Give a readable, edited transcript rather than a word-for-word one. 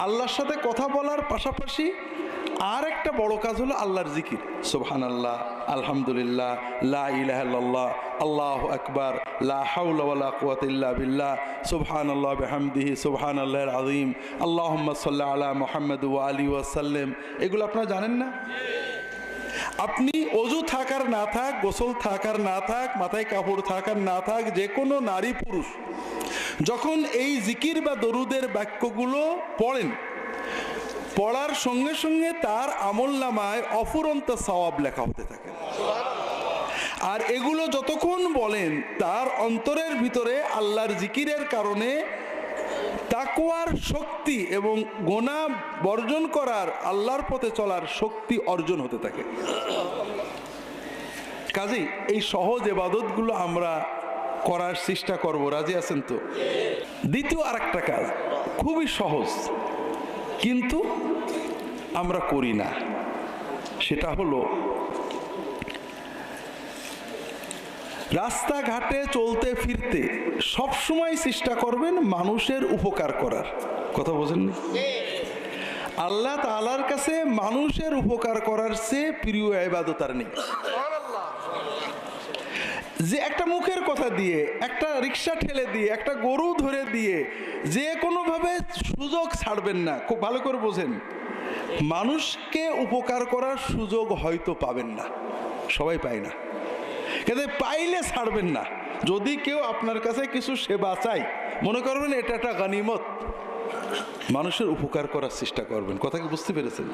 আল্লাহর সাথে কথা বলার পাশাপাশি আর একটা বড় কাজ হলো আল্লাহর জিকির। সুবহানাল্লাহ, আলহামদুলিল্লাহ, লা ইলাহা ইল্লাল্লাহ, আল্লাহু আকবার, লা হাওলা ওয়ালা কুওয়াতা ইল্লা বিল্লাহ, সুবহানাল্লাহ বিহামদিহি, সুবহানাল্লাহিল আযীম, আল্লাহুম্মা সাল্লি আলা মুহাম্মাদ ওয়া আলিহি ওয়া সাল্লাম। এগুলো আপনারা জানেন না? আপনি অজু থাক আর না থাক, গোসল থাক আর না থাক, মাথায় কাপড় থাক আর না থাক, যে কোনো নারী পুরুষ যখন এই জিকির বা দরুদের বাক্যগুলো পড়েন, পড়ার সঙ্গে সঙ্গে তার আমলনামায় অফুরন্ত সওয়াব লেখা হতে থাকে। আর এগুলো যতক্ষণ বলেন, তার অন্তরের ভিতরে আল্লাহর জিকিরের কারণে তাকওয়ার শক্তি এবং গুনাহ বর্জন করার, আল্লাহর পথে চলার শক্তি অর্জন হতে থাকে। কাজেই এই সহজ ইবাদতগুলো আমরা করার চেষ্টা করব। রাজি আছেন তো? দ্বিতীয় আরেকটা কাজ খুবই সহজ, কিন্তু আমরা করি না, সেটা হলো রাস্তাঘাটে চলতে ফিরতে সবসময় চেষ্টা করবেন মানুষের উপকার করার। কথা বোঝেননি? আল্লাহ তাআলার কাছে মানুষের উপকার করার চেয়ে প্রিয় ইবাদত আর নেই। যে একটা মুখের কথা দিয়ে, একটা রিক্সা ঠেলে দিয়ে, একটা গরু ধরে দিয়ে যে কোনোভাবে সুযোগ ছাড়বেন না। খুব ভালো করে বোঝেন, মানুষকে উপকার করার সুযোগ হয়তো পাবেন না, সবাই পায় না, কিন্তু পাইলে ছাড়বেন না। যদি কেউ আপনার কাছে কিছু সেবা চাই, মনে করবেন এটা একটা গনিমত, মানুষের উপকার করার চেষ্টা করবেন। কথা কি বুঝতে পেরেছেন?